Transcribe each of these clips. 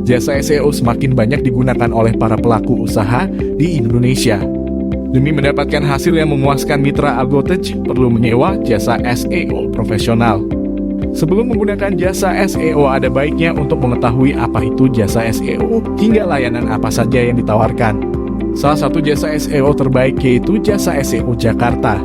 jasa SEO semakin banyak digunakan oleh para pelaku usaha di Indonesia. Demi mendapatkan hasil yang memuaskan, mitra Algotech perlu menyewa jasa SEO profesional. Sebelum menggunakan jasa SEO, ada baiknya untuk mengetahui apa itu jasa SEO hingga layanan apa saja yang ditawarkan. Salah satu jasa SEO terbaik yaitu Jasa SEO Jakarta.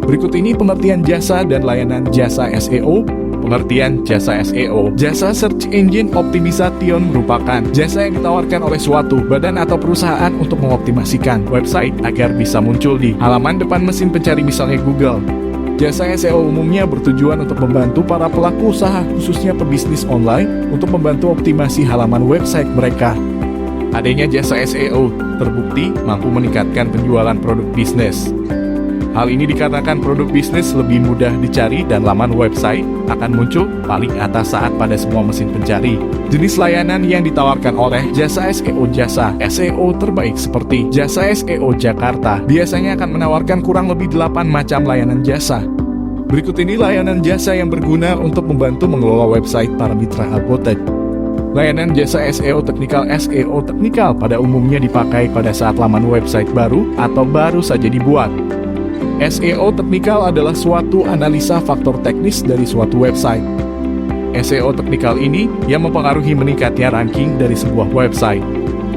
Berikut ini pengertian jasa dan layanan jasa SEO. Pengertian jasa SEO. Jasa Search Engine Optimization merupakan jasa yang ditawarkan oleh suatu badan atau perusahaan untuk mengoptimasikan website agar bisa muncul di halaman depan mesin pencari misalnya Google. Jasa SEO umumnya bertujuan untuk membantu para pelaku usaha, khususnya pebisnis online, untuk membantu optimasi halaman website mereka. Adanya jasa SEO terbukti mampu meningkatkan penjualan produk bisnis. Hal ini dikarenakan produk bisnis lebih mudah dicari dan laman website akan muncul paling atas saat pada semua mesin pencari. Jenis layanan yang ditawarkan oleh jasa SEO terbaik seperti Jasa SEO Jakarta biasanya akan menawarkan kurang lebih 8 macam layanan jasa. Berikut ini layanan jasa yang berguna untuk membantu mengelola website para mitra Algotech. Layanan jasa SEO teknikal. SEO teknikal pada umumnya dipakai pada saat laman website baru atau baru saja dibuat. SEO teknikal adalah suatu analisa faktor teknis dari suatu website. SEO teknikal ini yang mempengaruhi meningkatnya ranking dari sebuah website.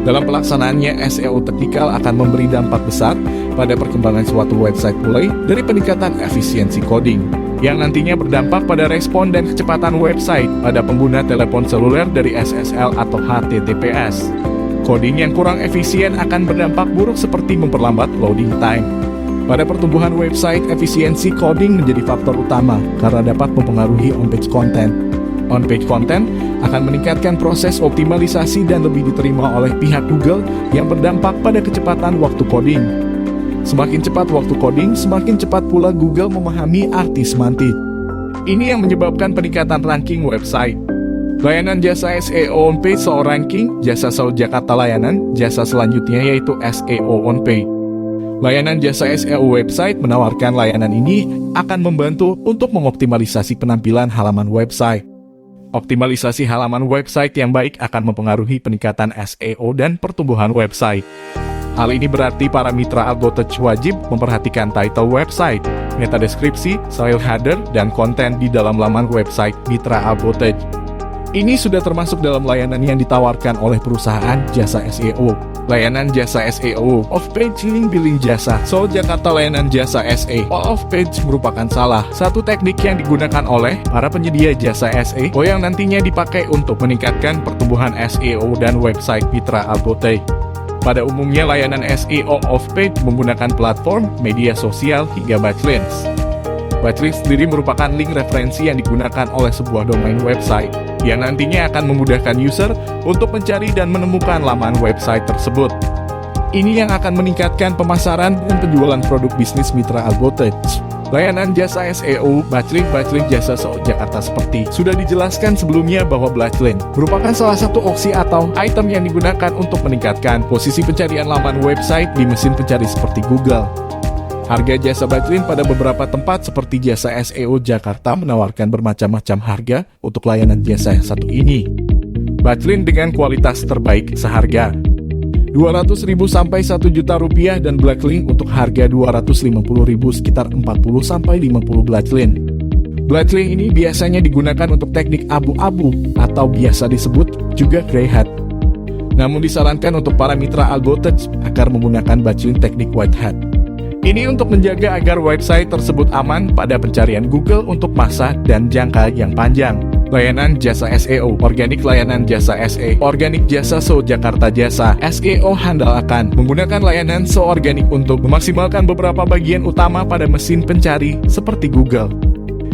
Dalam pelaksanaannya, SEO teknikal akan memberi dampak besar pada perkembangan suatu website, mulai dari peningkatan efisiensi coding, yang nantinya berdampak pada respon dan kecepatan website pada pengguna telepon seluler dari SSL atau HTTPS. Coding yang kurang efisien akan berdampak buruk seperti memperlambat loading time. Pada pertumbuhan website, efisiensi coding menjadi faktor utama karena dapat mempengaruhi on-page content. On-page content akan meningkatkan proses optimalisasi dan lebih diterima oleh pihak Google yang berdampak pada kecepatan waktu coding. Semakin cepat waktu coding, semakin cepat pula Google memahami arti semantik. Ini yang menyebabkan peningkatan ranking website. Layanan jasa SEO on-page SEO ranking. Jasa SEO Jakarta layanan jasa selanjutnya yaitu SEO on-page. Layanan jasa SEO website menawarkan layanan ini akan membantu untuk mengoptimalisasi penampilan halaman website. Optimalisasi halaman website yang baik akan mempengaruhi peningkatan SEO dan pertumbuhan website. Hal ini berarti para mitra Algotech wajib memperhatikan title website, metadeskripsi, style header, dan konten di dalam laman website mitra Algotech. Ini sudah termasuk dalam layanan yang ditawarkan oleh perusahaan jasa SEO. Layanan jasa SEO off-page link billing jasa SEO Jakarta. Layanan jasa SEO off-page merupakan salah satu teknik yang digunakan oleh para penyedia jasa SEO yang nantinya dipakai untuk meningkatkan pertumbuhan SEO dan website mitra Algotech. Pada umumnya layanan SEO off-page menggunakan platform media sosial hingga backlinks. Backlinks sendiri merupakan link referensi yang digunakan oleh sebuah domain website yang nantinya akan memudahkan user untuk mencari dan menemukan laman website tersebut. Ini yang akan meningkatkan pemasaran dan penjualan produk bisnis mitra Algotech. Layanan jasa SEO backlink jasa SEO Jakarta seperti sudah dijelaskan sebelumnya bahwa backlink merupakan salah satu opsi atau item yang digunakan untuk meningkatkan posisi pencarian laman website di mesin pencari seperti Google. Harga jasa backlink pada beberapa tempat seperti Jasa SEO Jakarta menawarkan bermacam-macam harga untuk layanan jasa yang satu ini. Backlink dengan kualitas terbaik seharga 200.000 sampai 1 juta rupiah dan backlink untuk harga 250.000 sekitar 40 sampai 50 backlink. Backlink ini biasanya digunakan untuk teknik abu-abu atau biasa disebut juga grey hat. Namun disarankan untuk para mitra Algotech agar menggunakan backlink teknik white hat. Ini untuk menjaga agar website tersebut aman pada pencarian Google untuk masa dan jangka yang panjang. Layanan jasa SEO organik. Layanan jasa SEO organik jasa SEO Jakarta. Jasa SEO handal akan menggunakan layanan SEO organik untuk memaksimalkan beberapa bagian utama pada mesin pencari seperti Google.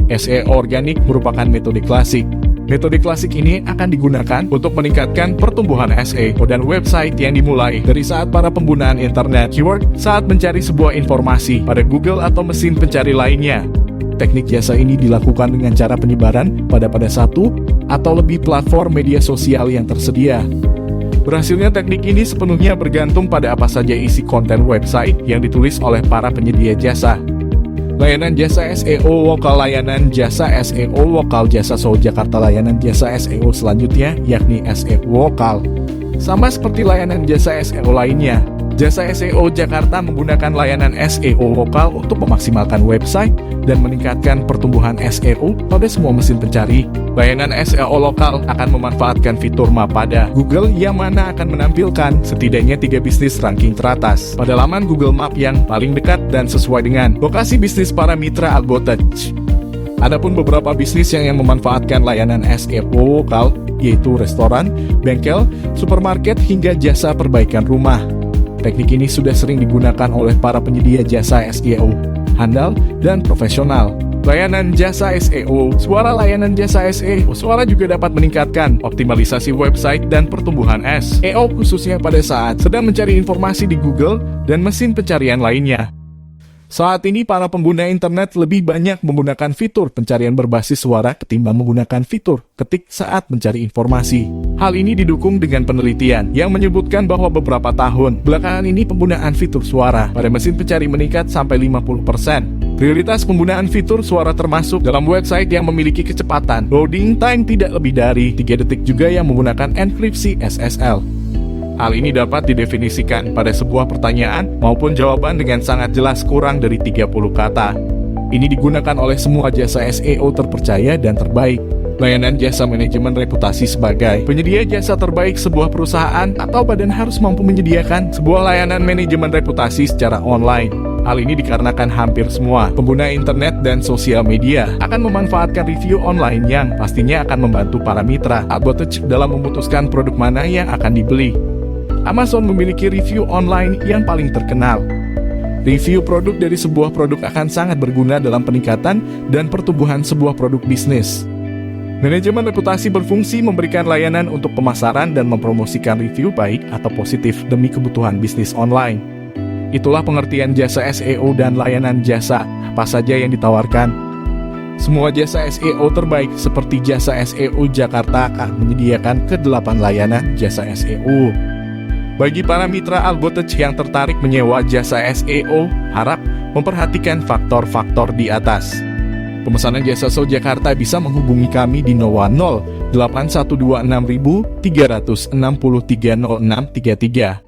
SEO organik merupakan metode klasik. Metode klasik ini akan digunakan untuk meningkatkan pertumbuhan SEO dan website yang dimulai dari saat para penggunaan internet keyword saat mencari sebuah informasi pada Google atau mesin pencari lainnya. Teknik jasa ini dilakukan dengan cara penyebaran pada satu atau lebih platform media sosial yang tersedia. Berhasilnya teknik ini sepenuhnya bergantung pada apa saja isi konten website yang ditulis oleh para penyedia jasa. Layanan jasa SEO lokal. Layanan jasa SEO lokal Jasa SEO Jakarta. Layanan jasa SEO selanjutnya yakni SEO lokal. Sama seperti layanan jasa SEO lainnya, Jasa SEO Jakarta menggunakan layanan SEO lokal untuk memaksimalkan website dan meningkatkan pertumbuhan SEO pada semua mesin pencari. Layanan SEO lokal akan memanfaatkan fitur map pada Google yang mana akan menampilkan setidaknya 3 bisnis ranking teratas pada laman Google Map yang paling dekat dan sesuai dengan lokasi bisnis para mitra Algotage. Adapun beberapa bisnis yang memanfaatkan layanan SEO lokal yaitu restoran, bengkel, supermarket hingga jasa perbaikan rumah. Teknik ini sudah sering digunakan oleh para penyedia jasa SEO, handal dan profesional. Layanan jasa SEO suara. Layanan jasa SEO suara juga dapat meningkatkan optimalisasi website dan pertumbuhan SEO khususnya pada saat sedang mencari informasi di Google dan mesin pencarian lainnya. Saat ini para pengguna internet lebih banyak menggunakan fitur pencarian berbasis suara ketimbang menggunakan fitur ketik saat mencari informasi. Hal ini didukung dengan penelitian yang menyebutkan bahwa beberapa tahun belakangan ini penggunaan fitur suara pada mesin pencari meningkat sampai 50%. Prioritas penggunaan fitur suara termasuk dalam website yang memiliki kecepatan loading time tidak lebih dari 3 detik juga yang menggunakan enkripsi SSL. Hal ini dapat didefinisikan pada sebuah pertanyaan maupun jawaban dengan sangat jelas kurang dari 30 kata. Ini digunakan oleh semua jasa SEO terpercaya dan terbaik. Layanan jasa manajemen reputasi. Sebagai penyedia jasa terbaik, sebuah perusahaan atau badan harus mampu menyediakan sebuah layanan manajemen reputasi secara online. Hal ini dikarenakan hampir semua pengguna internet dan sosial media akan memanfaatkan review online yang pastinya akan membantu para mitra Algotage dalam memutuskan produk mana yang akan dibeli. Amazon memiliki review online yang paling terkenal. Review produk dari sebuah produk akan sangat berguna dalam peningkatan dan pertumbuhan sebuah produk bisnis. Manajemen reputasi berfungsi memberikan layanan untuk pemasaran dan mempromosikan review baik atau positif demi kebutuhan bisnis online. Itulah pengertian jasa SEO dan layanan jasa apa saja yang ditawarkan. Semua jasa SEO terbaik seperti Jasa SEO Jakarta akan menyediakan ke-8 layanan jasa SEO. Bagi para mitra Algotage yang tertarik menyewa jasa SEO, harap memperhatikan faktor-faktor di atas. Pemesanan jasa SEO Jakarta bisa menghubungi kami di 010 8126 363 0633.